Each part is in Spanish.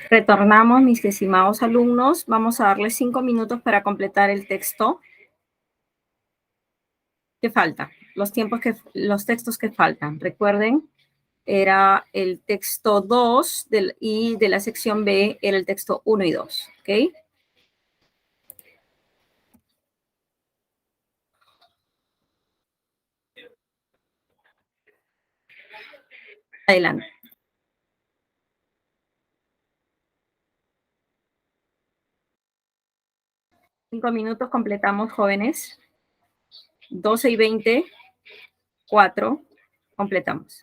Retornamos, mis estimados alumnos. Vamos a darles 5 minutos para completar el texto. ¿Qué falta? Los textos que faltan. Recuerden, era el texto 2 y de la sección B era el texto 1 y 2. ¿Ok? Adelante. 5 minutos completamos, jóvenes. 12:20, 4, completamos.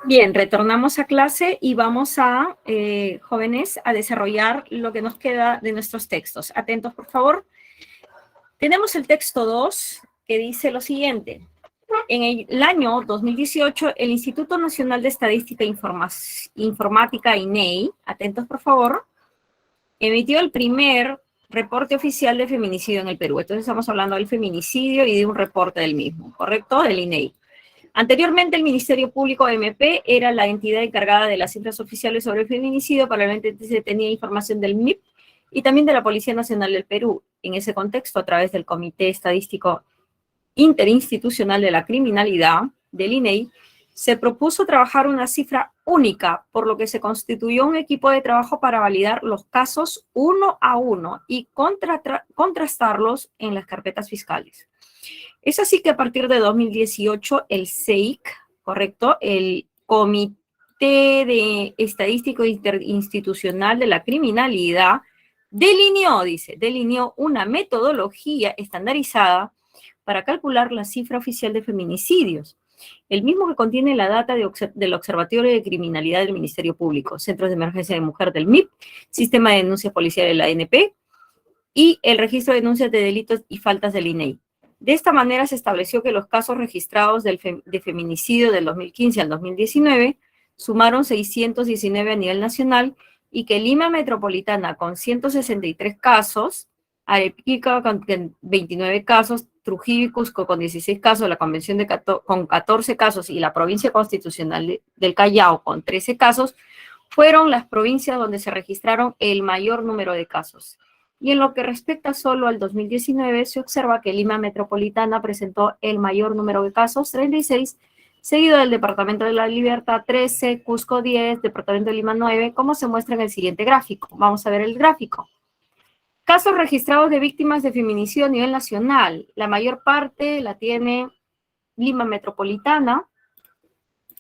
Bien, retornamos a clase y vamos a, jóvenes, a desarrollar lo que nos queda de nuestros textos. Atentos, por favor. Tenemos el texto 2, que dice lo siguiente. En el año 2018, el Instituto Nacional de Estadística e Informática, INEI, atentos, por favor, emitió el primer reporte oficial de feminicidio en el Perú. Entonces estamos hablando del feminicidio y de un reporte del mismo, ¿correcto? Del INEI. Anteriormente, el Ministerio Público MP era la entidad encargada de las cifras oficiales sobre el feminicidio, paralelamente se tenía información del MIP y también de la Policía Nacional del Perú. En ese contexto, a través del Comité Estadístico Interinstitucional de la Criminalidad, del INEI, se propuso trabajar una cifra única, por lo que se constituyó un equipo de trabajo para validar los casos uno a uno y contrastarlos en las carpetas fiscales. Es así que a partir de 2018, el CEIC, ¿correcto? El Comité de Estadístico Interinstitucional de la Criminalidad delineó una metodología estandarizada para calcular la cifra oficial de feminicidios, el mismo que contiene la data del Observatorio de Criminalidad del Ministerio Público, Centros de Emergencia de Mujer del MIP, Sistema de Denuncias Policiales de la ANP y el Registro de Denuncias de Delitos y Faltas del INEI. De esta manera se estableció que los casos registrados de feminicidio del 2015 al 2019 sumaron 619 a nivel nacional y que Lima Metropolitana con 163 casos, Arequipa con 29 casos, Trujillo y Cusco con 16 casos, la Convención con 14 casos y la Provincia Constitucional del Callao con 13 casos, fueron las provincias donde se registraron el mayor número de casos. Y en lo que respecta solo al 2019, se observa que Lima Metropolitana presentó el mayor número de casos, 36, seguido del Departamento de la Libertad, 13, Cusco, 10, Departamento de Lima, 9, como se muestra en el siguiente gráfico. Vamos a ver el gráfico. Casos registrados de víctimas de feminicidio a nivel nacional. La mayor parte la tiene Lima Metropolitana,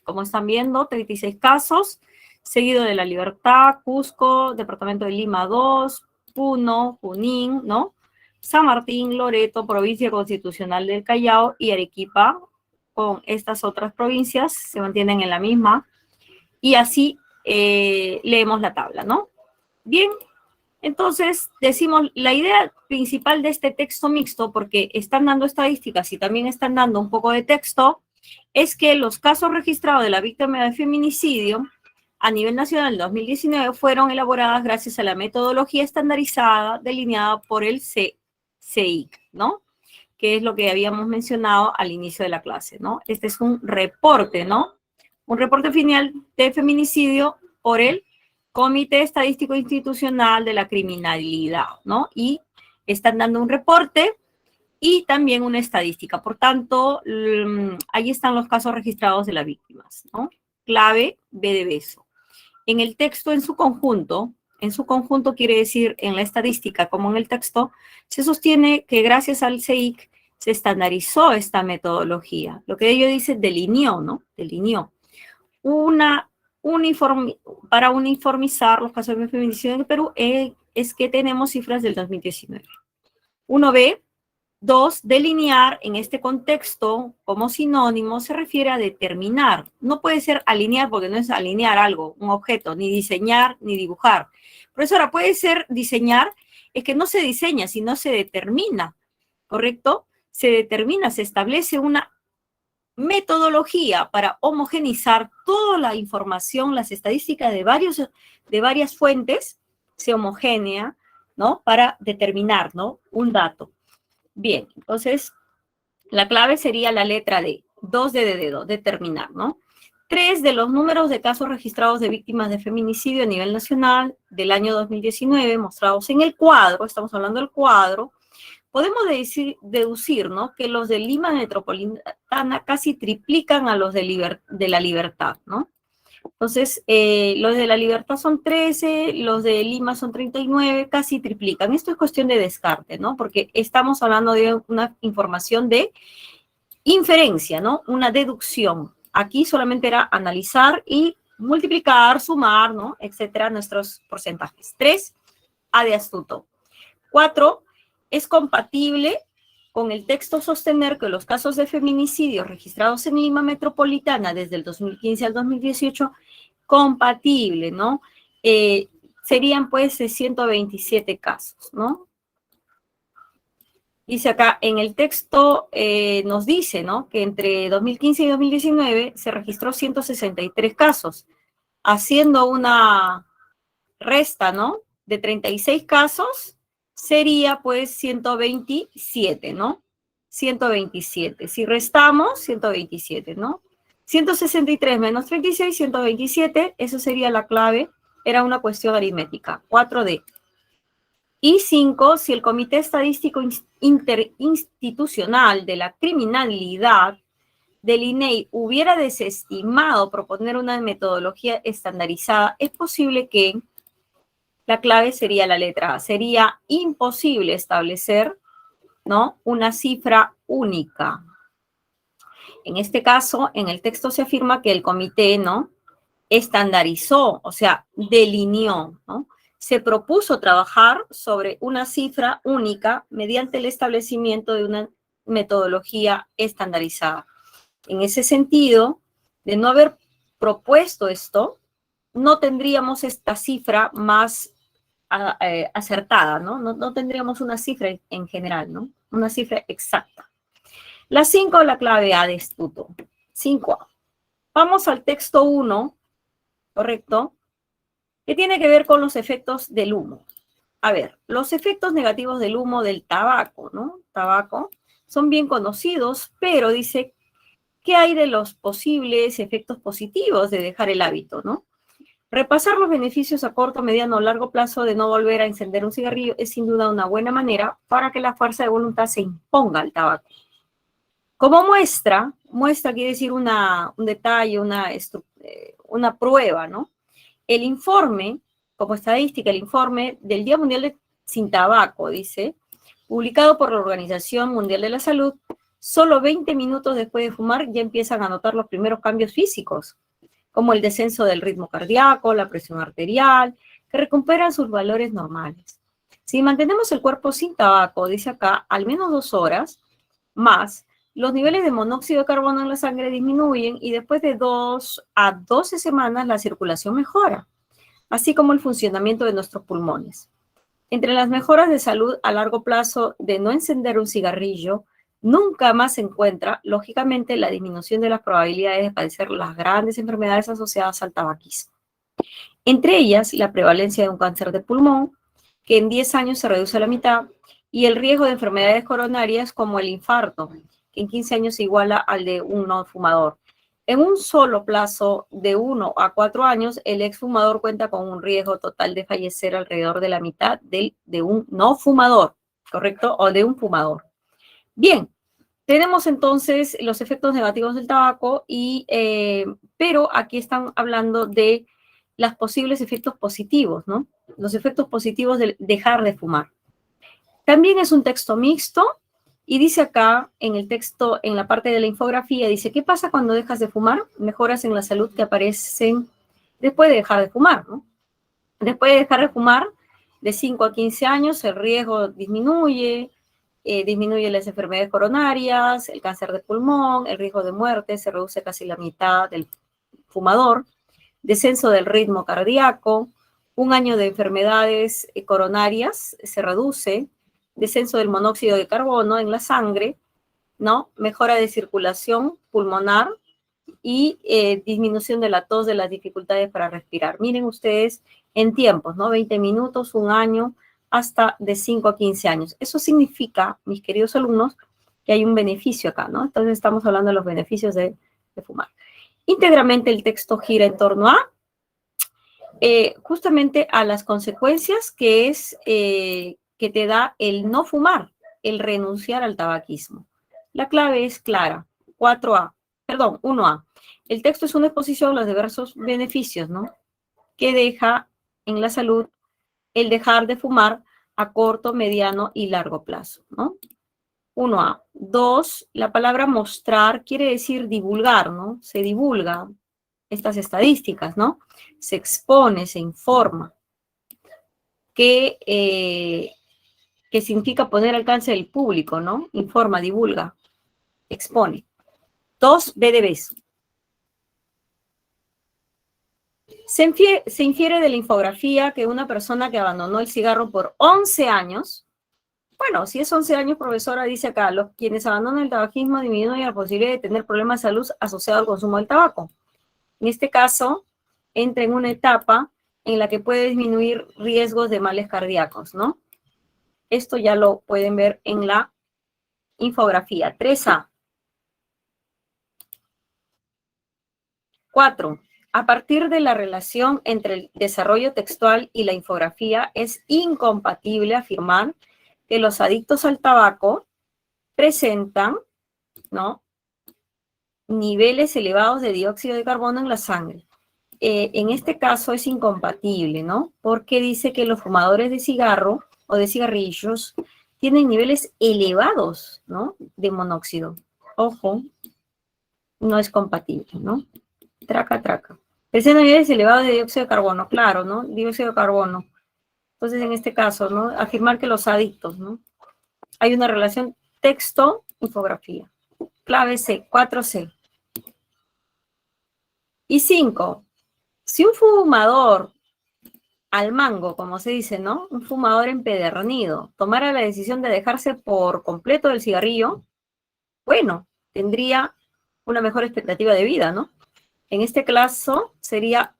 como están viendo, 36 casos, seguido de La Libertad, Cusco, Departamento de Lima, 2, Puno, Junín, ¿no? San Martín, Loreto, Provincia Constitucional del Callao y Arequipa, con estas otras provincias, se mantienen en la misma, y así leemos la tabla, ¿no? Bien, entonces decimos, la idea principal de este texto mixto, porque están dando estadísticas y también están dando un poco de texto, es que los casos registrados de la víctima de feminicidio a nivel nacional en 2019 fueron elaboradas gracias a la metodología estandarizada delineada por el CEIC, ¿no? Que es lo que habíamos mencionado al inicio de la clase, ¿no? Este es un reporte, ¿no? Un reporte final de feminicidio por el Comité Estadístico Institucional de la Criminalidad, ¿no? Y están dando un reporte y también una estadística. Por tanto, ahí están los casos registrados de las víctimas, ¿no? Clave B de beso. En el texto en su conjunto quiere decir en la estadística como en el texto, se sostiene que gracias al CEIC se estandarizó esta metodología. Lo que ello dice, delineó, ¿no? Delineó. Para uniformizar los casos de feminicidio en el Perú es que tenemos cifras del 2019. 1B. 2. Delinear en este contexto como sinónimo se refiere a determinar. No puede ser alinear porque no es alinear algo, un objeto, ni diseñar, ni dibujar. Profesora, puede ser diseñar, es que no se diseña, sino se determina, ¿correcto? Se determina, se establece una metodología para homogenizar toda la información, las estadísticas de varias fuentes, se homogénea, ¿no? Para determinar, ¿no? Un dato. Bien, entonces, la clave sería la letra D, 2 de dedo, determinar, ¿no? 3 de los números de casos registrados de víctimas de feminicidio a nivel nacional del año 2019, mostrados en el cuadro, estamos hablando del cuadro, podemos deducir, ¿no? Que los de Lima Metropolitana casi triplican a los de la Libertad, ¿no? Entonces, los de la Libertad son 13, los de Lima son 39, casi triplican. Esto es cuestión de descarte, ¿no? Porque estamos hablando de una información de inferencia, ¿no? Una deducción. Aquí solamente era analizar y multiplicar, sumar, ¿no? Etcétera, nuestros porcentajes. 3, A de astuto. 4, es compatible con el texto sostener que los casos de feminicidios registrados en Lima Metropolitana desde el 2015 al 2018, compatible, ¿no? Serían pues 127 casos, ¿no? Dice acá, en el texto nos dice, ¿no? Que entre 2015 y 2019 se registró 163 casos, haciendo una resta, ¿no? De 36 casos, sería pues 127, ¿no? 127. Si restamos, 127, ¿no? 163 menos 36, 127, eso sería la clave, era una cuestión aritmética, 4D. Y 5, si el Comité Estadístico Interinstitucional de la Criminalidad del INEI hubiera desestimado proponer una metodología estandarizada, es posible que la clave sería la letra A. Sería imposible establecer, ¿no?, una cifra única. En este caso, en el texto se afirma que el comité, ¿no?, estandarizó, o sea, delineó, ¿no? Se propuso trabajar sobre una cifra única mediante el establecimiento de una metodología estandarizada. En ese sentido, de no haber propuesto esto, no tendríamos esta cifra más acertada, ¿no? No tendríamos una cifra en general, ¿no? Una cifra exacta. La 5, la clave A de estudio. 5A. Vamos al texto 1, ¿correcto? Que tiene que ver con los efectos del humo. A ver, los efectos negativos del humo del tabaco, ¿no? Tabaco, son bien conocidos, pero dice, ¿qué hay de los posibles efectos positivos de dejar el hábito, ¿no? Repasar los beneficios a corto, mediano o largo plazo de no volver a encender un cigarrillo es sin duda una buena manera para que la fuerza de voluntad se imponga al tabaco. Como muestra quiere decir un detalle, una prueba, ¿no? El informe, como estadística, el informe del Día Mundial sin Tabaco, dice, publicado por la Organización Mundial de la Salud, solo 20 minutos después de fumar ya empiezan a notar los primeros cambios físicos, como el descenso del ritmo cardíaco, la presión arterial, que recuperan sus valores normales. Si mantenemos el cuerpo sin tabaco, dice acá, al menos 2 horas más, los niveles de monóxido de carbono en la sangre disminuyen y después de 2 a 12 semanas la circulación mejora, así como el funcionamiento de nuestros pulmones. Entre las mejoras de salud a largo plazo de no encender un cigarrillo, nunca más se encuentra, lógicamente, la disminución de las probabilidades de padecer las grandes enfermedades asociadas al tabaquismo. Entre ellas, la prevalencia de un cáncer de pulmón, que en 10 años se reduce a la mitad, y el riesgo de enfermedades coronarias como el infarto, que en 15 años se iguala al de un no fumador. En un solo plazo de 1 a 4 años, el exfumador cuenta con un riesgo total de fallecer alrededor de la mitad de un no fumador, ¿correcto? O de un fumador. Bien, tenemos entonces los efectos negativos del tabaco, pero aquí están hablando de los posibles efectos positivos, ¿no? Los efectos positivos de dejar de fumar. También es un texto mixto y dice acá en el texto, en la parte de la infografía, dice, ¿qué pasa cuando dejas de fumar? Mejoras en la salud que aparecen después de dejar de fumar, ¿no? Después de dejar de fumar, de 5 a 15 años, el riesgo disminuye las enfermedades coronarias, el cáncer de pulmón, el riesgo de muerte se reduce casi la mitad del fumador, descenso del ritmo cardíaco, 1 año de enfermedades coronarias se reduce, descenso del monóxido de carbono en la sangre, ¿no? Mejora de circulación pulmonar y disminución de la tos, de las dificultades para respirar. Miren ustedes en tiempos, ¿no? 20 minutos, 1 año, hasta de 5 a 15 años. Eso significa, mis queridos alumnos, que hay un beneficio acá, ¿no? Entonces estamos hablando de los beneficios de fumar. Íntegramente el texto gira en torno a justamente a las consecuencias que te da el no fumar, el renunciar al tabaquismo. La clave es clara, 1A. El texto es una exposición de los diversos beneficios, ¿no?, que deja en la salud el dejar de fumar a corto, mediano y largo plazo, ¿no? 1A. 2, la palabra mostrar quiere decir divulgar, ¿no? Se divulga estas estadísticas, ¿no? Se expone, se informa. Que que significa poner al alcance del público, ¿no? Informa, divulga, expone. 2, B de beso. Se infiere de la infografía que una persona que abandonó el cigarro por 11 años, bueno, si es 11 años, profesora, dice acá, quienes abandonan el tabaquismo disminuyen la posibilidad de tener problemas de salud asociados al consumo del tabaco. En este caso, entra en una etapa en la que puede disminuir riesgos de males cardíacos, ¿no? Esto ya lo pueden ver en la infografía. 3A. 4. A partir de la relación entre el desarrollo textual y la infografía, es incompatible afirmar que los adictos al tabaco presentan, ¿no?, niveles elevados de dióxido de carbono en la sangre. En este caso es incompatible, ¿no? Porque dice que los fumadores de cigarro o de cigarrillos tienen niveles elevados, ¿no?, de monóxido. Ojo, no es compatible, ¿no? Traca, traca. Presentan niveles elevados de dióxido de carbono, claro, ¿no? Dióxido de carbono. Entonces, en este caso, ¿no?, afirmar que los adictos, ¿no? Hay una relación texto-infografía. Clave C, 4C. Y 5. Si un fumador al mango, como se dice, ¿no?, un fumador empedernido, tomara la decisión de dejarse por completo del cigarrillo, bueno, tendría una mejor expectativa de vida, ¿no? En este caso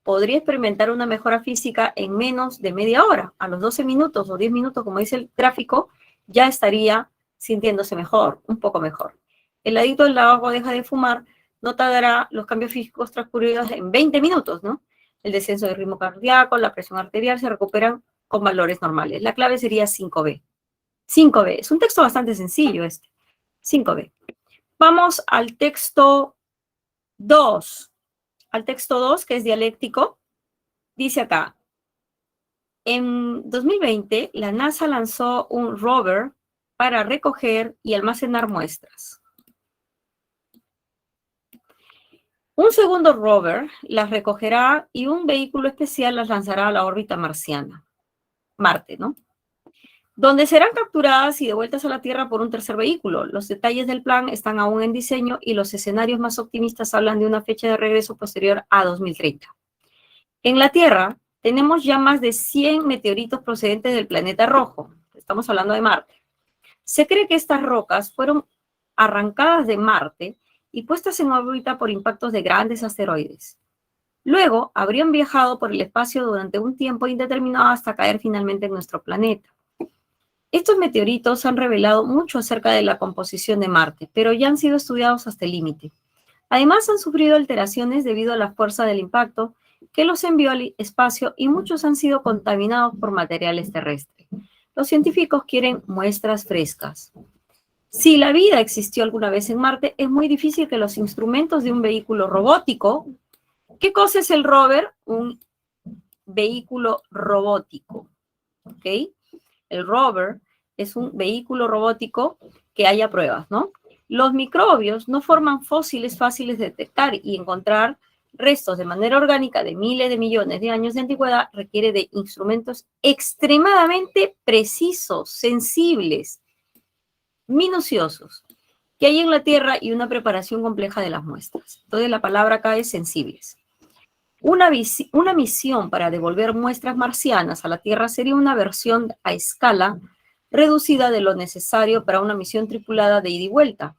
podría experimentar una mejora física en menos de media hora. A los 12 minutos o 10 minutos, como dice el gráfico, ya estaría sintiéndose mejor, un poco mejor. El adicto al tabaco deja de fumar, notará los cambios físicos transcurridos en 20 minutos, ¿no? El descenso del ritmo cardíaco, la presión arterial se recuperan con valores normales. La clave sería 5B. 5B. Es un texto bastante sencillo este. 5B. Vamos al texto 2. Al texto 2, que es dialéctico. Dice acá, en 2020, la NASA lanzó un rover para recoger y almacenar muestras. Un segundo rover las recogerá y un vehículo especial las lanzará a la órbita marciana, Marte, ¿no?, donde serán capturadas y devueltas a la Tierra por un tercer vehículo. Los detalles del plan están aún en diseño y los escenarios más optimistas hablan de una fecha de regreso posterior a 2030. En la Tierra tenemos ya más de 100 meteoritos procedentes del planeta rojo. Estamos hablando de Marte. Se cree que estas rocas fueron arrancadas de Marte y puestas en órbita por impactos de grandes asteroides. Luego habrían viajado por el espacio durante un tiempo indeterminado hasta caer finalmente en nuestro planeta. Estos meteoritos han revelado mucho acerca de la composición de Marte, pero ya han sido estudiados hasta el límite. Además, han sufrido alteraciones debido a la fuerza del impacto que los envió al espacio y muchos han sido contaminados por materiales terrestres. Los científicos quieren muestras frescas. Si la vida existió alguna vez en Marte, es muy difícil que los instrumentos de un vehículo robótico... ¿Qué cosa es el rover? Un vehículo robótico, ¿ok? El rover es un vehículo robótico que haya pruebas, ¿no? Los microbios no forman fósiles fáciles de detectar y encontrar restos de manera orgánica de miles de millones de años de antigüedad requiere de instrumentos extremadamente precisos, sensibles, minuciosos, que hay en la Tierra y una preparación compleja de las muestras. Entonces la palabra acá es sensibles. Una misión para devolver muestras marcianas a la Tierra sería una versión a escala reducida de lo necesario para una misión tripulada de ida y vuelta.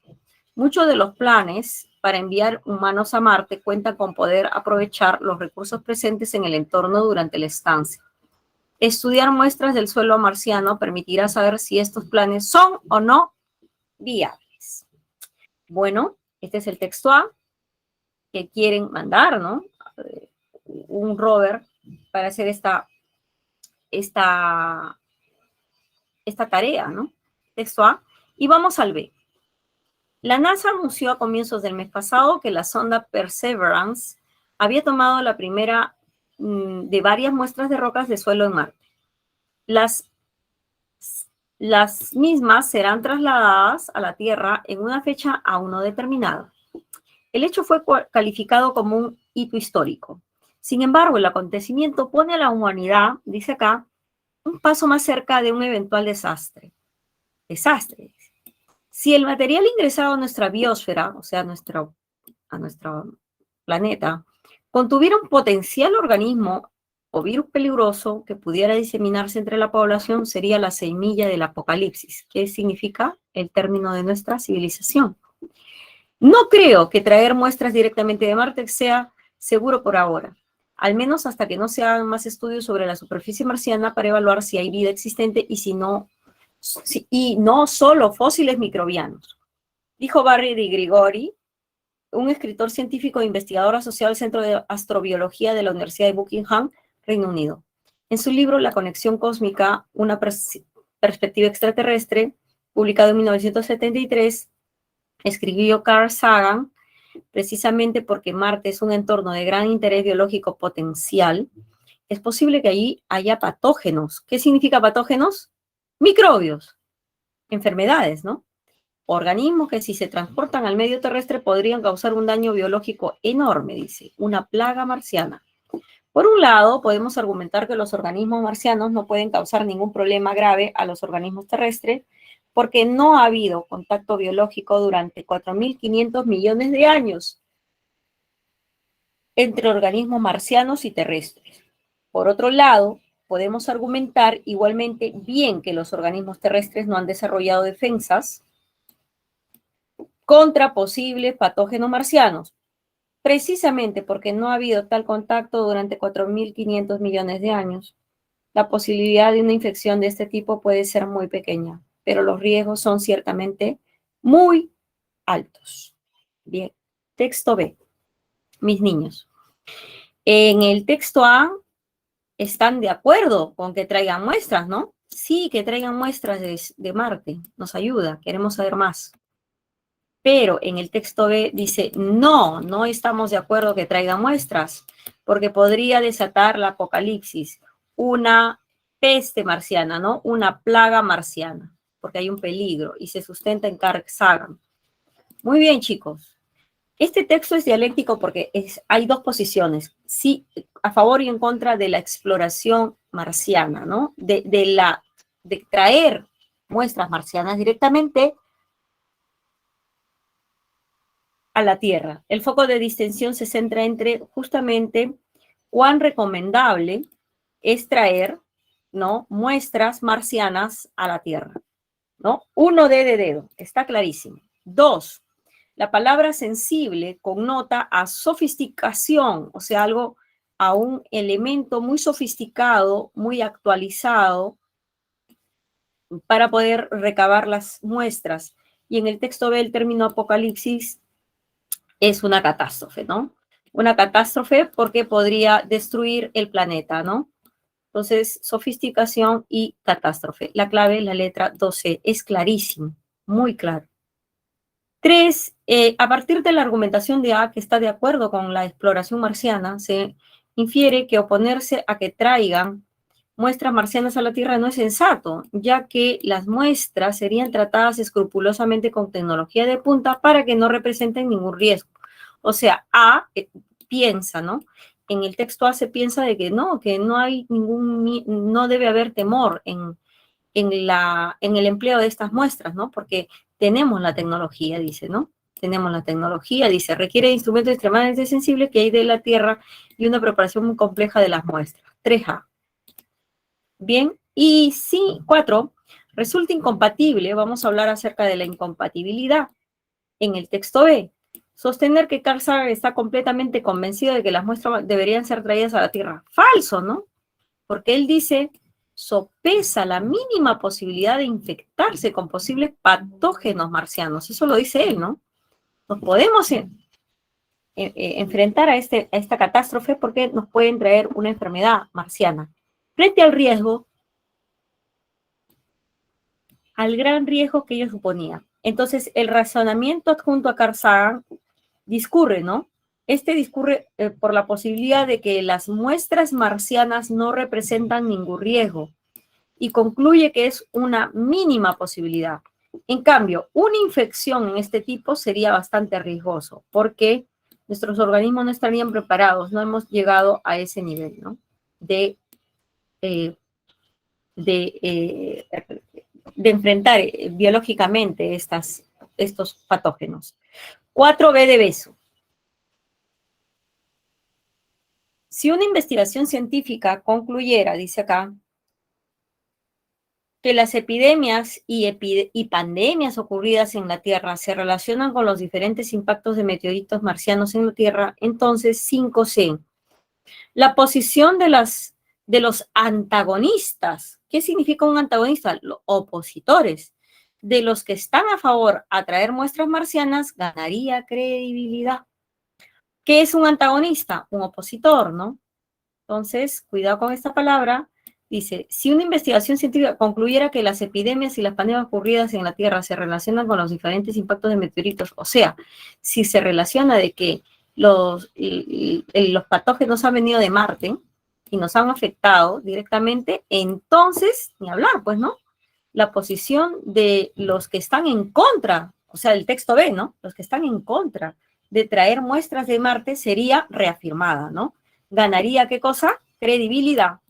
Muchos de los planes para enviar humanos a Marte cuentan con poder aprovechar los recursos presentes en el entorno durante la estancia. Estudiar muestras del suelo marciano permitirá saber si estos planes son o no viables. Bueno, este es el texto A que quieren mandar, ¿no? Un rover para hacer esta tarea, ¿no? Texto A. Y vamos al B. La NASA anunció a comienzos del mes pasado que la sonda Perseverance había tomado la primera de varias muestras de rocas de suelo en Marte. Las mismas serán trasladadas a la Tierra en una fecha aún no determinada. El hecho fue calificado como un hito histórico. Sin embargo, el acontecimiento pone a la humanidad, dice acá, un paso más cerca de un eventual desastre. desastre. Si el material ingresado a nuestra biosfera, o sea, a nuestro planeta, contuviera un potencial organismo o virus peligroso que pudiera diseminarse entre la población, sería la semilla del apocalipsis, que significa el término de nuestra civilización. No creo que traer muestras directamente de Marte sea seguro por ahora, al menos hasta que no se hagan más estudios sobre la superficie marciana para evaluar si hay vida existente y no solo fósiles microbianos. Dijo Barry de Grigori, un escritor científico e investigador asociado al Centro de Astrobiología de la Universidad de Buckingham, Reino Unido. En su libro La conexión cósmica, una perspectiva extraterrestre, publicado en 1973, escribió Carl Sagan, precisamente porque Marte es un entorno de gran interés biológico potencial, es posible que allí haya patógenos. ¿Qué significa patógenos? Microbios, enfermedades, ¿no? Organismos que si se transportan al medio terrestre podrían causar un daño biológico enorme, dice, una plaga marciana. Por un lado, podemos argumentar que los organismos marcianos no pueden causar ningún problema grave a los organismos terrestres porque no ha habido contacto biológico durante 4.500 millones de años entre organismos marcianos y terrestres. Por otro lado, podemos argumentar igualmente bien que los organismos terrestres no han desarrollado defensas contra posibles patógenos marcianos, precisamente porque no ha habido tal contacto durante 4.500 millones de años. La posibilidad de una infección de este tipo puede ser muy pequeña, pero los riesgos son ciertamente muy altos. Bien, texto B. Mis niños. En el texto A están de acuerdo con que traigan muestras, ¿no? Sí, que traigan muestras de Marte. Nos ayuda, queremos saber más. Pero en el texto B dice, no, no estamos de acuerdo que traigan muestras, porque podría desatar la apocalipsis, una peste marciana, ¿no? Una plaga marciana, porque hay un peligro y se sustenta en Carl Sagan. Muy bien, chicos. Este texto es dialéctico porque hay dos posiciones, sí, a favor y en contra de la exploración marciana, ¿no? De traer muestras marcianas directamente a la Tierra. El foco de distensión se centra entre justamente cuán recomendable es traer, ¿no?, muestras marcianas a la Tierra, ¿no? 1D de dedo, está clarísimo. 2, la palabra sensible connota a sofisticación, o sea, algo, a un elemento muy sofisticado, muy actualizado para poder recabar las muestras. Y en el texto B el término apocalipsis es una catástrofe, ¿no? Una catástrofe porque podría destruir el planeta, ¿no? Entonces, sofisticación y catástrofe. La clave, la letra 12, es clarísimo, muy claro. 3, a partir de la argumentación de A, que está de acuerdo con la exploración marciana, se infiere que oponerse a que traigan muestras marcianas a la Tierra no es sensato, ya que las muestras serían tratadas escrupulosamente con tecnología de punta para que no representen ningún riesgo. O sea, A piensa, ¿no? En el texto A se piensa de que no hay no debe haber temor en el empleo de estas muestras, ¿no? Porque tenemos la tecnología, dice, ¿no? Tenemos la tecnología, dice, requiere de instrumentos extremadamente sensibles que hay de la Tierra y una preparación muy compleja de las muestras. 3A. Bien, y sí, 4, resulta incompatible, vamos a hablar acerca de la incompatibilidad en el texto B. Sostener que Carl Sagan está completamente convencido de que las muestras deberían ser traídas a la Tierra. Falso, ¿no? Porque él dice, sopesa la mínima posibilidad de infectarse con posibles patógenos marcianos. Eso lo dice él, ¿no? Nos podemos enfrentar a esta catástrofe porque nos pueden traer una enfermedad marciana. Frente al riesgo, al gran riesgo que ellos suponían. Entonces, el razonamiento adjunto a Carl Sagan discurre, ¿no? Discurre por la posibilidad de que las muestras marcianas no representan ningún riesgo y concluye que es una mínima posibilidad. En cambio, una infección en este tipo sería bastante riesgoso porque nuestros organismos no estarían preparados, no hemos llegado a ese nivel, ¿no? de enfrentar biológicamente estos patógenos. 4B de beso. Si una investigación científica concluyera, dice acá, que las epidemias y pandemias ocurridas en la Tierra se relacionan con los diferentes impactos de meteoritos marcianos en la Tierra, entonces 5C. La posición de los antagonistas. ¿Qué significa un antagonista? Los opositores. De los que están a favor a traer muestras marcianas, ganaría credibilidad. ¿Qué es un antagonista? Un opositor, ¿no? Entonces, cuidado con esta palabra. Dice, si una investigación científica concluyera que las epidemias y las pandemias ocurridas en la Tierra se relacionan con los diferentes impactos de meteoritos, o sea, si se relaciona de que los patógenos han venido de Marte y nos han afectado directamente, entonces, ni hablar, pues, ¿no? La posición de los que están en contra, o sea, el texto B, ¿no? Los que están en contra de traer muestras de Marte sería reafirmada, ¿no? Ganaría, ¿qué cosa? Credibilidad,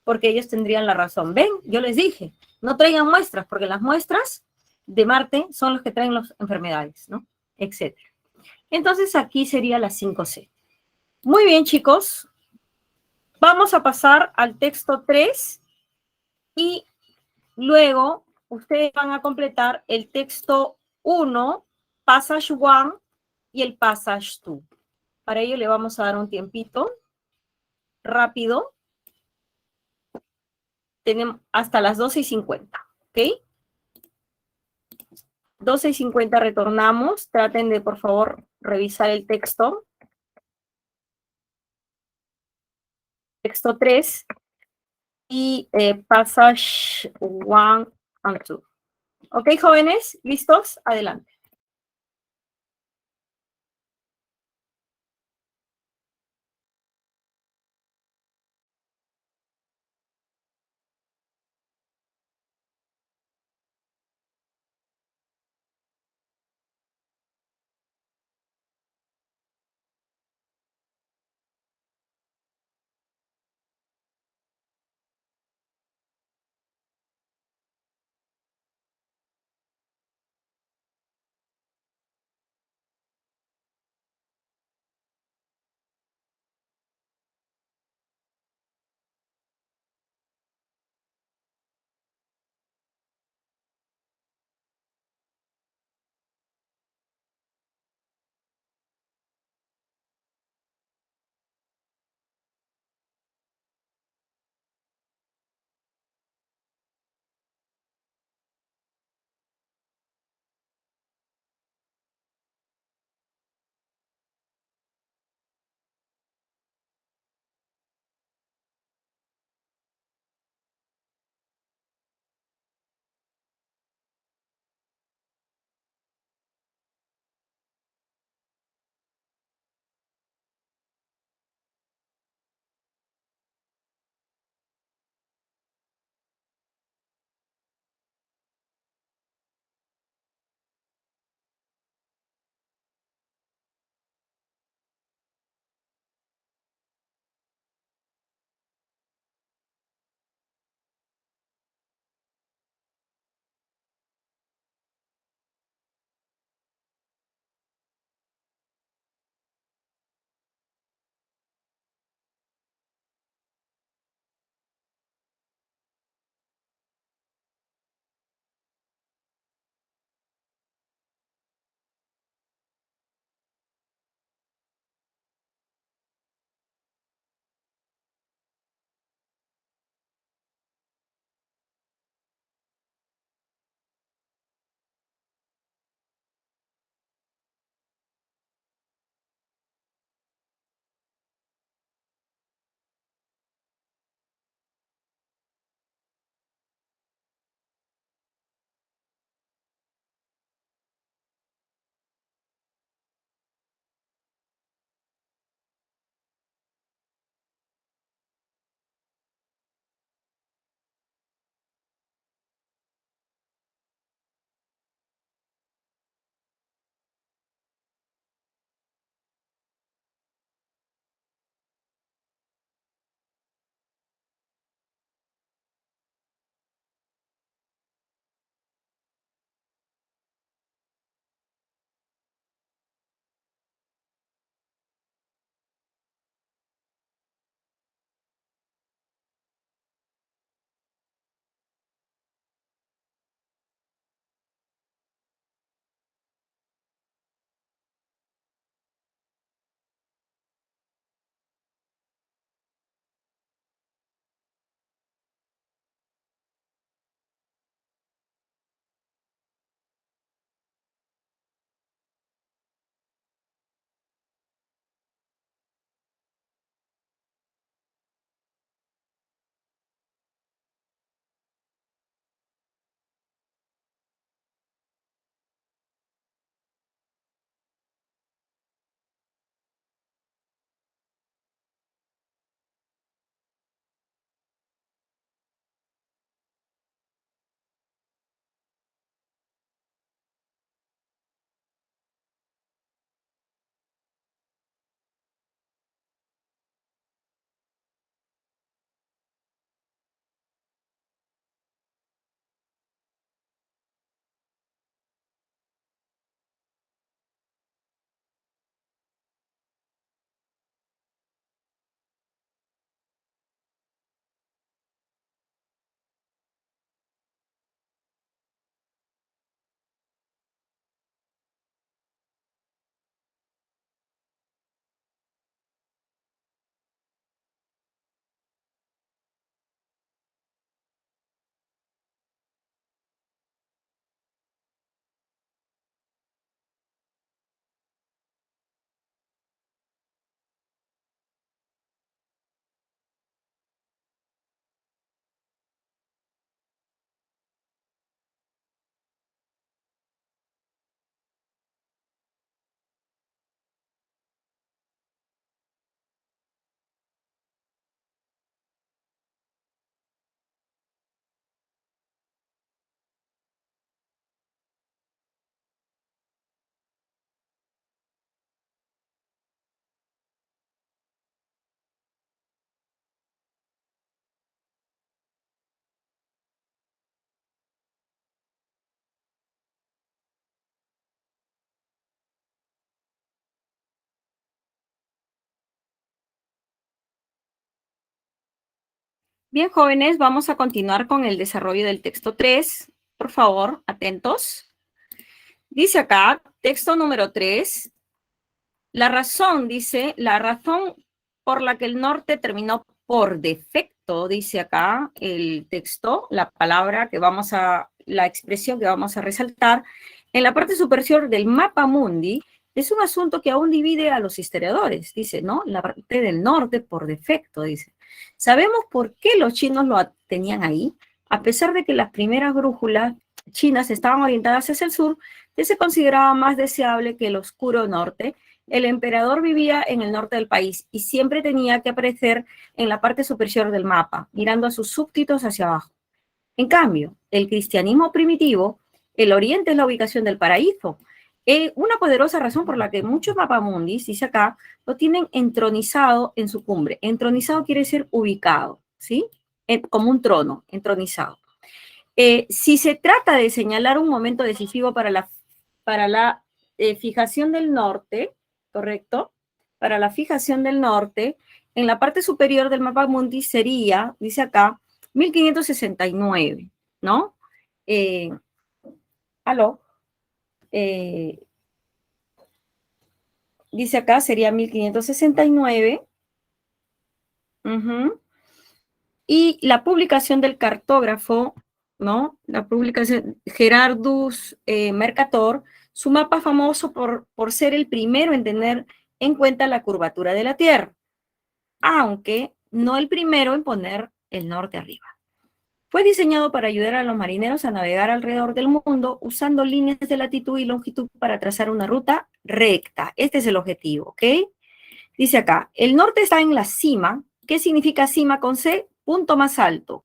porque ellos tendrían la razón. Ven, yo les dije, no traigan muestras, porque las muestras de Marte son los que traen las enfermedades, ¿no? Etcétera. Entonces aquí sería la 5C. Muy bien, chicos. Vamos a pasar al texto 3 y luego ustedes van a completar el texto 1, passage 1 y el passage 2. Para ello le vamos a dar un tiempito rápido. Tenemos hasta las 12:50, ¿ok? 12:50 retornamos. Traten de, por favor, revisar el texto. Texto 3 y passage 1 and 2. ¿Ok, jóvenes? ¿Listos? Adelante. Bien, jóvenes, vamos a continuar con el desarrollo del texto 3. Por favor, atentos. Dice acá, texto número 3, la razón por la que el norte terminó por defecto, dice acá el texto, la expresión que vamos a resaltar, en la parte superior del mapa mundi, es un asunto que aún divide a los historiadores, dice, ¿no? La parte del norte por defecto, dice. ¿Sabemos por qué los chinos lo tenían ahí? A pesar de que las primeras brújulas chinas estaban orientadas hacia el sur, que se consideraba más deseable que el oscuro norte. El emperador vivía en el norte del país y siempre tenía que aparecer en la parte superior del mapa, mirando a sus súbditos hacia abajo. En cambio, el cristianismo primitivo, el oriente es la ubicación del paraíso. Una poderosa razón por la que muchos mapamundis, dice acá, lo tienen entronizado en su cumbre. Entronizado quiere decir ubicado, ¿sí? Como un trono, entronizado. Si se trata de señalar un momento decisivo para la fijación del norte, ¿correcto? Para la fijación del norte, en la parte superior del mapa mundi sería, dice acá, 1569, ¿no? ¿Aló? Dice acá, sería 1569. Y la publicación del cartógrafo, ¿no? La publicación Gerardus Mercator, su mapa famoso por ser el primero en tener en cuenta la curvatura de la Tierra, aunque no el primero en poner el norte arriba. Fue diseñado para ayudar a los marineros a navegar alrededor del mundo usando líneas de latitud y longitud para trazar una ruta recta. Este es el objetivo, ¿ok? Dice acá, el norte está en la cima. ¿Qué significa cima con C? Punto más alto,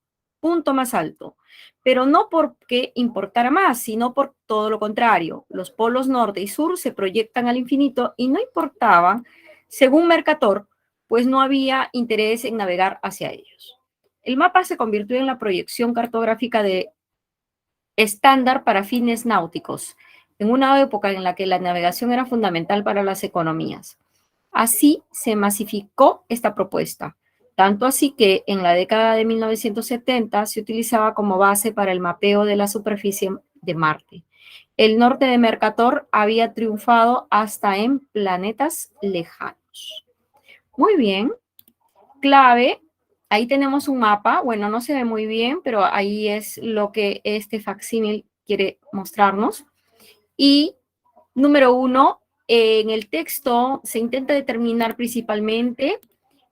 pero no porque importara más, sino por todo lo contrario. Los polos norte y sur se proyectan al infinito y no importaban, según Mercator, pues no había interés en navegar hacia ellos. El mapa se convirtió en la proyección cartográfica de estándar para fines náuticos, en una época en la que la navegación era fundamental para las economías. Así se masificó esta propuesta, tanto así que en la década de 1970 se utilizaba como base para el mapeo de la superficie de Marte. El norte de Mercator había triunfado hasta en planetas lejanos. Muy bien, clave, ahí tenemos un mapa, bueno, no se ve muy bien, pero ahí es lo que este facsímil quiere mostrarnos. Y número 1, en el texto se intenta determinar principalmente,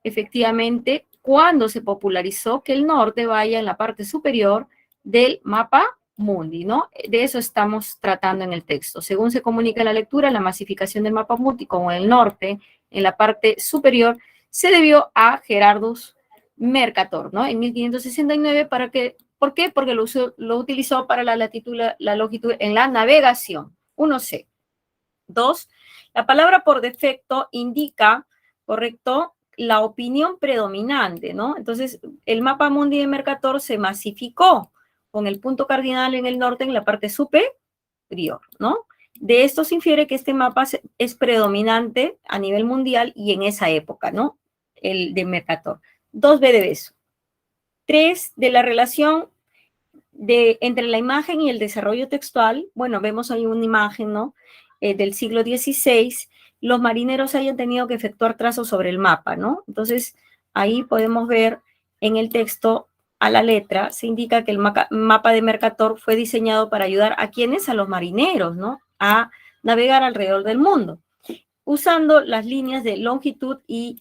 efectivamente, cuándo se popularizó que el norte vaya en la parte superior del mapa mundi, ¿no? De eso estamos tratando en el texto. Según se comunica en la lectura, la masificación del mapa mundi con el norte en la parte superior se debió a Gerardus Mercator, ¿no? En 1569, ¿por qué? Porque lo utilizó para la latitud, la longitud en la navegación. 1C. 2, la palabra por defecto indica, ¿correcto?, la opinión predominante, ¿no? Entonces, el mapa mundi de Mercator se masificó con el punto cardinal en el norte en la parte superior, ¿no? De esto se infiere que este mapa es predominante a nivel mundial y en esa época, ¿no? El de Mercator. 2B de beso. 3, de la relación entre la imagen y el desarrollo textual. Bueno, vemos ahí una imagen, ¿no? Del siglo XVI, los marineros hayan tenido que efectuar trazos sobre el mapa, ¿no? Entonces, ahí podemos ver en el texto, a la letra, se indica que el mapa de Mercator fue diseñado para ayudar a quienes, a los marineros, ¿no? A navegar alrededor del mundo, usando las líneas de longitud y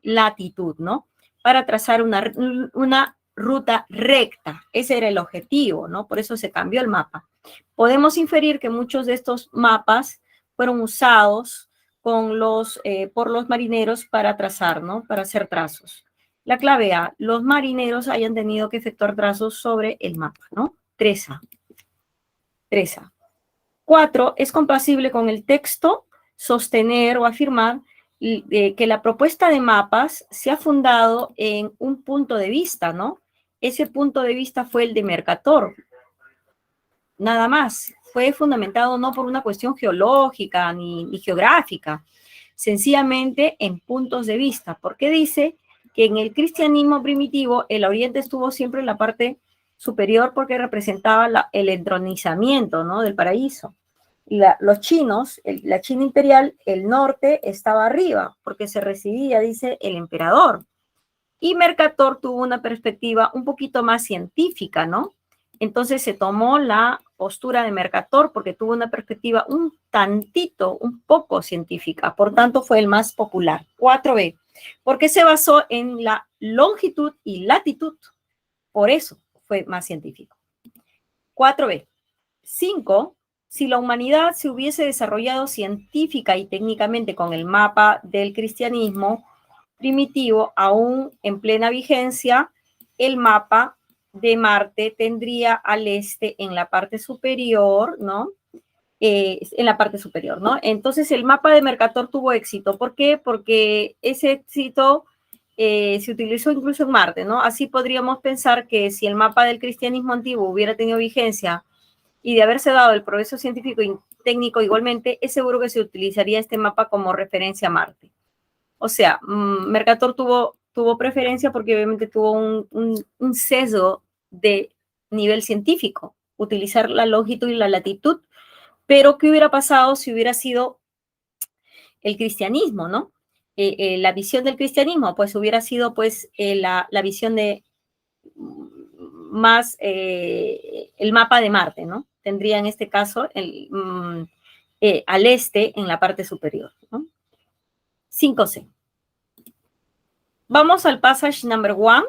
latitud, ¿no? Para trazar una ruta recta. Ese era el objetivo, ¿no? Por eso se cambió el mapa. Podemos inferir que muchos de estos mapas fueron usados por los marineros para trazar, ¿no? Para hacer trazos. La clave A, los marineros hayan tenido que efectuar trazos sobre el mapa, ¿no? 3A. 3A. 4, es compatible con el texto sostener o afirmar que la propuesta de mapas se ha fundado en un punto de vista, ¿no? Ese punto de vista fue el de Mercator. Nada más. Fue fundamentado no por una cuestión geológica ni geográfica, sencillamente en puntos de vista, porque dice que en el cristianismo primitivo el oriente estuvo siempre en la parte superior porque representaba el entronizamiento, ¿no?, del paraíso. Los chinos, la China imperial, el norte estaba arriba porque se residía, dice, el emperador. Y Mercator tuvo una perspectiva un poquito más científica, ¿no? Entonces se tomó la postura de Mercator porque tuvo una perspectiva un poco científica, por tanto fue el más popular. 4B, porque se basó en la longitud y latitud, por eso fue más científico. 4B. 5. Si la humanidad se hubiese desarrollado científica y técnicamente con el mapa del cristianismo primitivo aún en plena vigencia, el mapa de Marte tendría al este en la parte superior, ¿no? En la parte superior, ¿no? Entonces el mapa de Mercator tuvo éxito. ¿Por qué? Porque ese éxito se utilizó incluso en Marte, ¿no? Así podríamos pensar que si el mapa del cristianismo antiguo hubiera tenido vigencia y de haberse dado el progreso científico y técnico igualmente, es seguro que se utilizaría este mapa como referencia a Marte. O sea, Mercator tuvo preferencia porque obviamente tuvo un sesgo de nivel científico, utilizar la longitud y la latitud, pero ¿qué hubiera pasado si hubiera sido el cristianismo, ¿no? La visión del cristianismo, pues hubiera sido pues la visión de más el mapa de Marte, ¿no? Tendría en este caso al este en la parte superior, ¿no? 5C. Vamos al passage number 1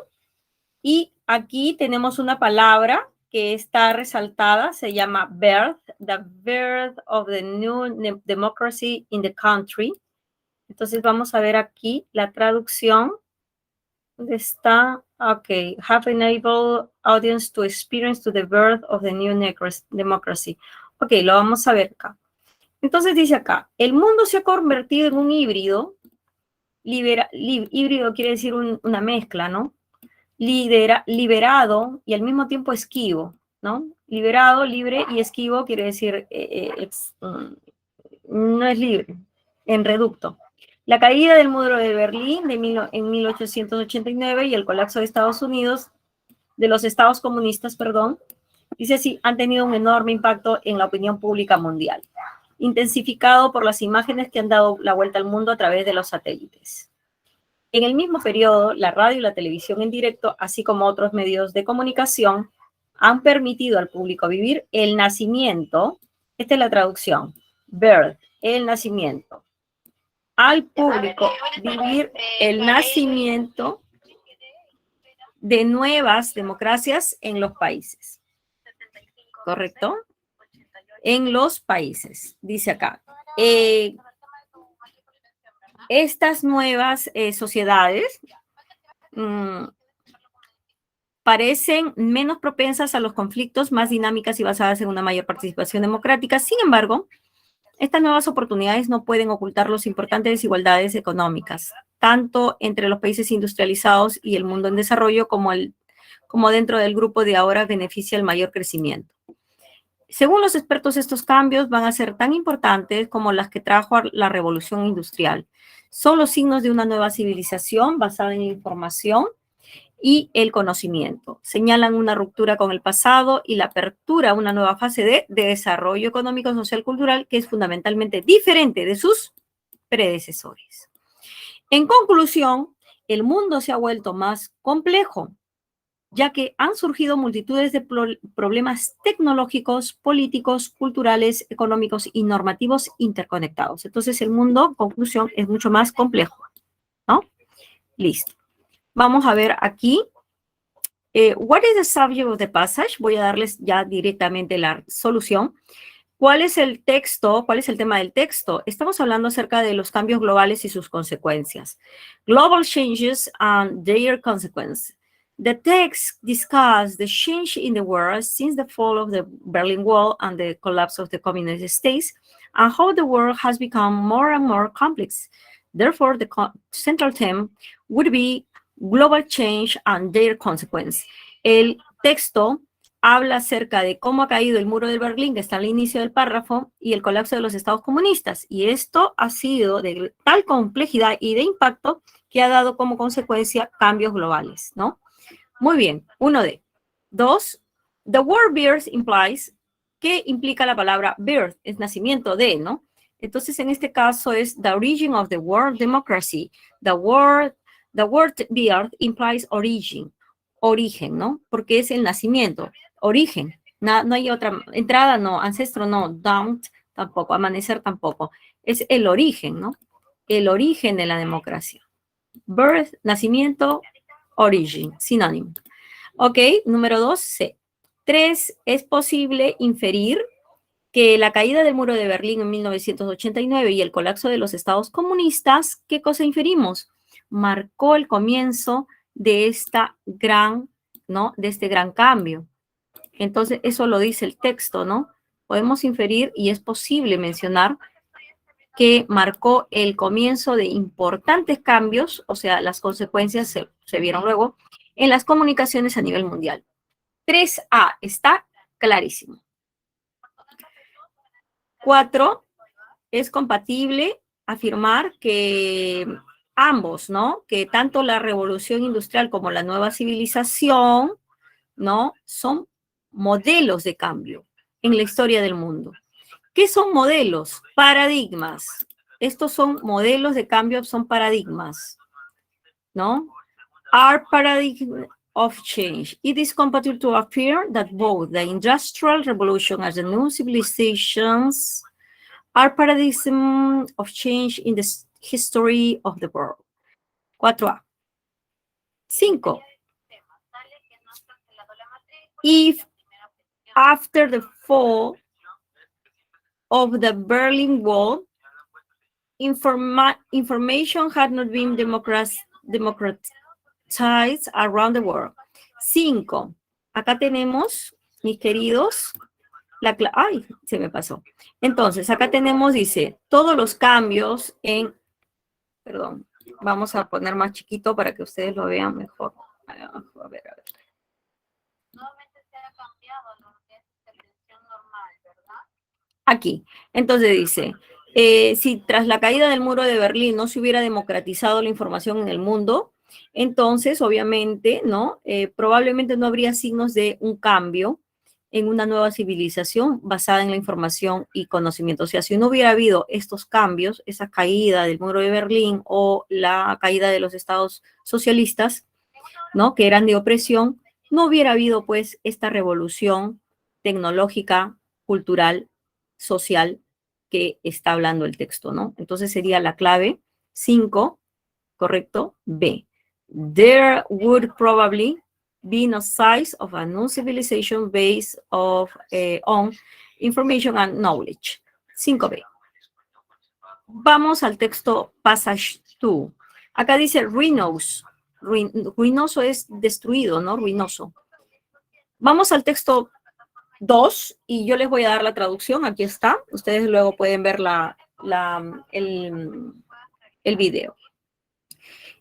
y aquí tenemos una palabra que está resaltada, se llama birth, the birth of the new democracy in the country. Entonces vamos a ver aquí la traducción. ¿Dónde está? Ok, have enabled audience to experience to the birth of the new democracy. Ok, lo vamos a ver acá. Entonces dice acá, el mundo se ha convertido en un híbrido. Híbrido quiere decir una mezcla, ¿no? Liberado y al mismo tiempo esquivo, ¿no? Liberado, libre y esquivo quiere decir no es libre, en reducto. La caída del muro de Berlín en 1889 y el colapso de Estados Unidos, de los estados comunistas, perdón, dice así, han tenido un enorme impacto en la opinión pública mundial, intensificado por las imágenes que han dado la vuelta al mundo a través de los satélites. En el mismo periodo, la radio y la televisión en directo, así como otros medios de comunicación, han permitido al público vivir el nacimiento, esta es la traducción, birth, el nacimiento, al público vivir el nacimiento de nuevas democracias en los países. ¿Correcto? En los países, dice acá. Estas nuevas sociedades parecen menos propensas a los conflictos, más dinámicas y basadas en una mayor participación democrática. Sin embargo, estas nuevas oportunidades no pueden ocultar las importantes desigualdades económicas, tanto entre los países industrializados y el mundo en desarrollo como dentro del grupo de ahora beneficia el mayor crecimiento. Según los expertos, estos cambios van a ser tan importantes como las que trajo la revolución industrial. Son los signos de una nueva civilización basada en la información y el conocimiento. Señalan una ruptura con el pasado y la apertura a una nueva fase de desarrollo económico, social, cultural, que es fundamentalmente diferente de sus predecesores. En conclusión, el mundo se ha vuelto más complejo, ya que han surgido multitudes de problemas tecnológicos, políticos, culturales, económicos y normativos interconectados. Entonces, el mundo, conclusión, es mucho más complejo, ¿no? Listo. Vamos a ver aquí. What is the subject of the passage? Voy a darles ya directamente la solución. ¿Cuál es el texto? ¿Cuál es el tema del texto? Estamos hablando acerca de los cambios globales y sus consecuencias. Global changes and their consequences. The text discusses the change in the world since the fall of the Berlin Wall and the collapse of the communist states, and how the world has become more and more complex. Therefore, the central theme would be global change and their consequence. El texto habla acerca de cómo ha caído el muro de Berlín, que está al inicio del párrafo, y el colapso de los estados comunistas. Y esto ha sido de tal complejidad y de impacto que ha dado como consecuencia cambios globales, ¿no? Muy bien, 1D. 2, the word birth implies, ¿qué implica la palabra birth? Es nacimiento de, ¿no? Entonces, en este caso es the origin of the word democracy. The word birth implies origin, origen, ¿no? Porque es el nacimiento, origen. No hay otra, entrada no, ancestro no, don't tampoco, amanecer tampoco. Es el origen, ¿no? El origen de la democracia. Birth, nacimiento, origin, sinónimo. Ok, número 2, C. 3, es posible inferir que la caída del muro de Berlín en 1989 y el colapso de los estados comunistas, ¿qué cosa inferimos? Marcó el comienzo de esta gran, ¿no? De este gran cambio. Entonces, eso lo dice el texto, ¿no? Podemos inferir y es posible mencionar que marcó el comienzo de importantes cambios, o sea, las consecuencias se vieron luego, en las comunicaciones a nivel mundial. 3A, está clarísimo. 4, es compatible afirmar que ambos, ¿no? Que tanto la revolución industrial como la nueva civilización, ¿no? Son modelos de cambio en la historia del mundo. ¿Qué son modelos? Paradigmas. Estos son modelos de cambio, son paradigmas, ¿no? Are paradigms of change. It is compatible to affirm that both the Industrial Revolution and the new civilizations are paradigms of change in the history of the world. 4A. 5. If after the fall of the Berlin Wall, information had not been democratized around the world. 5. Acá tenemos, mis queridos, ay, se me pasó. Entonces, acá tenemos, dice, todos los cambios en, perdón, vamos a poner más chiquito para que ustedes lo vean mejor. A ver. Nuevamente se ha cambiado lo que es extensión normal, ¿verdad? Aquí. Entonces dice, si tras la caída del muro de Berlín no se hubiera democratizado la información en el mundo, entonces, obviamente, ¿no? Probablemente no habría signos de un cambio en una nueva civilización basada en la información y conocimiento. O sea, si no hubiera habido estos cambios, esa caída del muro de Berlín o la caída de los estados socialistas, ¿no? Que eran de opresión, no hubiera habido, pues, esta revolución tecnológica, cultural, social que está hablando el texto, ¿no? Entonces sería la clave 5, ¿correcto? B. There would probably be no signs of a new civilization based on information and knowledge. 5B. Vamos al texto passage 2. Acá dice ruinoso. Ruinoso es destruido, ¿no? Ruinoso. Vamos al texto 2 y yo les voy a dar la traducción. Aquí está. Ustedes luego pueden ver el video.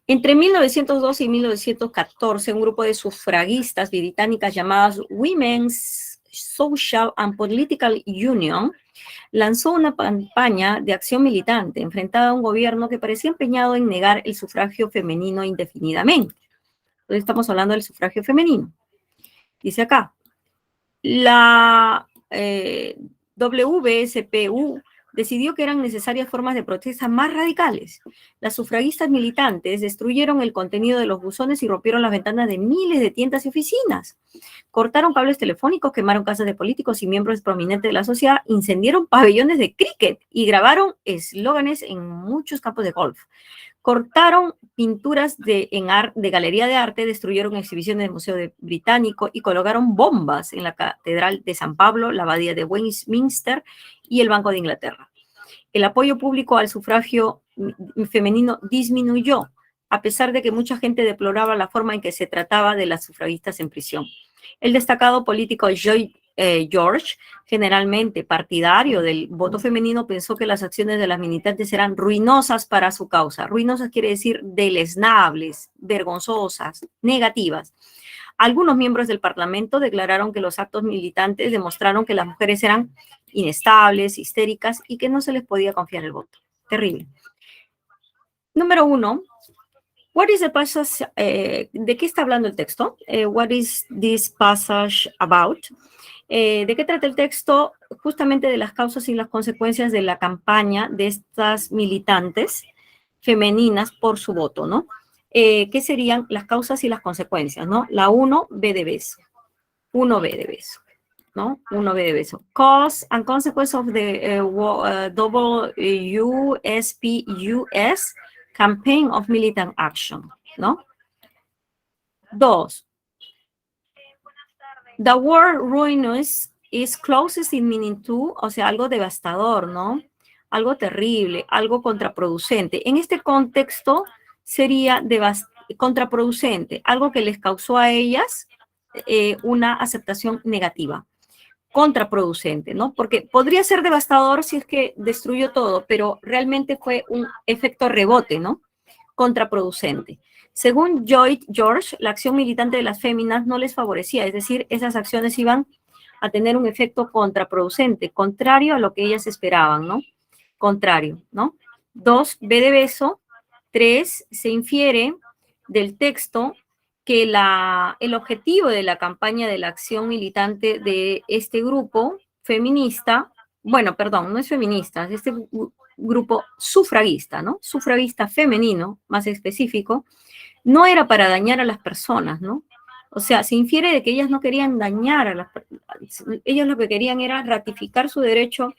Entre 1912 y 1914, un grupo de sufragistas británicas llamadas Women's Social and Political Union lanzó una campaña de acción militante enfrentada a un gobierno que parecía empeñado en negar el sufragio femenino indefinidamente. Entonces estamos hablando del sufragio femenino. Dice acá, la WSPU decidió que eran necesarias formas de protesta más radicales. Las sufragistas militantes destruyeron el contenido de los buzones y rompieron las ventanas de miles de tiendas y oficinas. Cortaron cables telefónicos, quemaron casas de políticos y miembros prominentes de la sociedad, incendiaron pabellones de cricket y grabaron eslóganes en muchos campos de golf. Cortaron pinturas de galería de arte, destruyeron exhibiciones del Museo Británico y colocaron bombas en la Catedral de San Pablo, la Abadía de Westminster y el Banco de Inglaterra. El apoyo público al sufragio femenino disminuyó, a pesar de que mucha gente deploraba la forma en que se trataba de las sufragistas en prisión. El destacado político Lloyd George, generalmente partidario del voto femenino, pensó que las acciones de las militantes eran ruinosas para su causa. Ruinosas quiere decir deleznables, vergonzosas, negativas. Algunos miembros del Parlamento declararon que los actos militantes demostraron que las mujeres eran inestables, histéricas y que no se les podía confiar el voto. Terrible. Número 1. What is the passage? ¿De qué está hablando el texto? What is this passage about? ¿De qué trata el texto? Justamente de las causas y las consecuencias de la campaña de estas militantes femeninas por su voto, ¿no? ¿Qué serían las causas y las consecuencias, no? La 1, B de beso. 1B de beso, ¿no? 1B de beso. Cause and consequence of the WSPUS Campaign of Militant Action, ¿no? 2. The word ruinous is closest in meaning to, o sea, algo devastador, ¿no? Algo terrible, algo contraproducente. En este contexto sería contraproducente, algo que les causó a ellas una aceptación negativa, contraproducente, ¿no? Porque podría ser devastador si es que destruyó todo, pero realmente fue un efecto rebote, ¿no? Contraproducente. Según Lloyd George, la acción militante de las féminas no les favorecía, es decir, esas acciones iban a tener un efecto contraproducente, contrario a lo que ellas esperaban, ¿no? Contrario, ¿no? 2, B de beso. 3, se infiere del texto que el objetivo de la campaña de la acción militante de este grupo feminista, bueno, perdón, no es feminista, es este grupo sufragista, ¿no? Sufragista femenino, más específico, no era para dañar a las personas, ¿no? O sea, se infiere de que ellas no querían dañar a las personas, ellos lo que querían era ratificar su derecho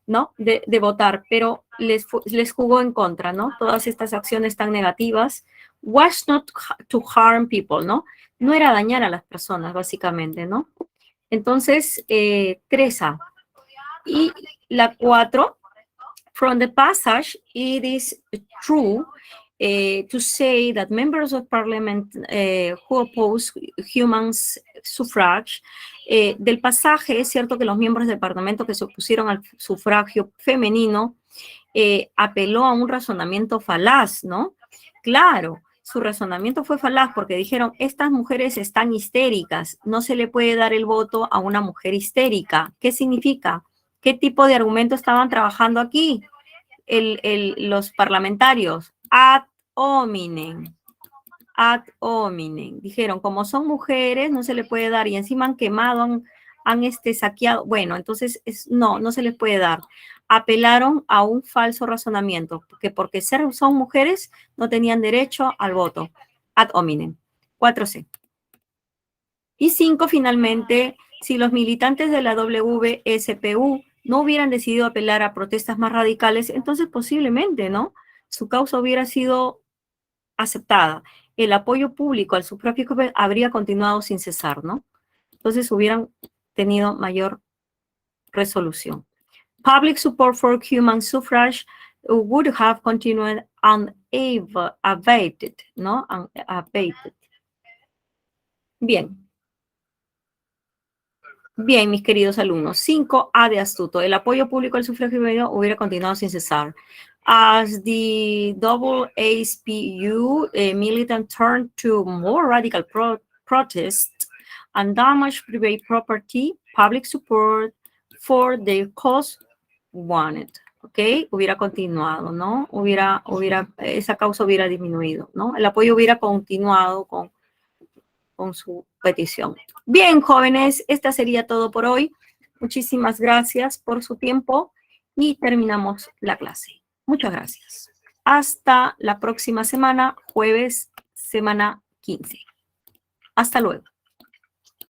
¿no? de votar, pero les jugó en contra, ¿no? Todas estas acciones tan negativas, was not to harm people, ¿no? No era dañar a las personas, básicamente, ¿no? Entonces, 3A. Y la 4, from the passage, it is true to say that members of parliament who oppose human suffrage, del pasaje es cierto que los miembros del parlamento que se opusieron al sufragio femenino apeló a un razonamiento falaz, ¿no? Claro, su razonamiento fue falaz porque dijeron, estas mujeres están histéricas, no se le puede dar el voto a una mujer histérica. ¿Qué significa? ¿Qué tipo de argumento estaban trabajando aquí los parlamentarios? Ad hominem. Ad hominem. Dijeron, como son mujeres, no se le puede dar. Y encima han quemado, han saqueado. Bueno, entonces no se les puede dar. Apelaron a un falso razonamiento, que porque son mujeres no tenían derecho al voto. Ad hominem. 4C. Y 5, finalmente, si los militantes de la WSPU no hubieran decidido apelar a protestas más radicales, entonces posiblemente, ¿no? Su causa hubiera sido aceptada. El apoyo público al sufragio habría continuado sin cesar, ¿no? Entonces hubieran tenido mayor resolución. Public support for human suffrage would have continued unabated, ¿no? Unabated. Bien. Bien, mis queridos alumnos. 5A de astuto. El apoyo público al sufragio femenino hubiera continuado sin cesar. As the WSPU militant turned to more radical protests and damaged private property, public support for their cause wanted. ¿Ok? Hubiera continuado, ¿no? Esa causa hubiera disminuido, ¿no? El apoyo hubiera continuado con su petición. Bien, jóvenes, esta sería todo por hoy. Muchísimas gracias por su tiempo y terminamos la clase. Muchas gracias. Hasta la próxima semana, jueves, semana 15. Hasta luego.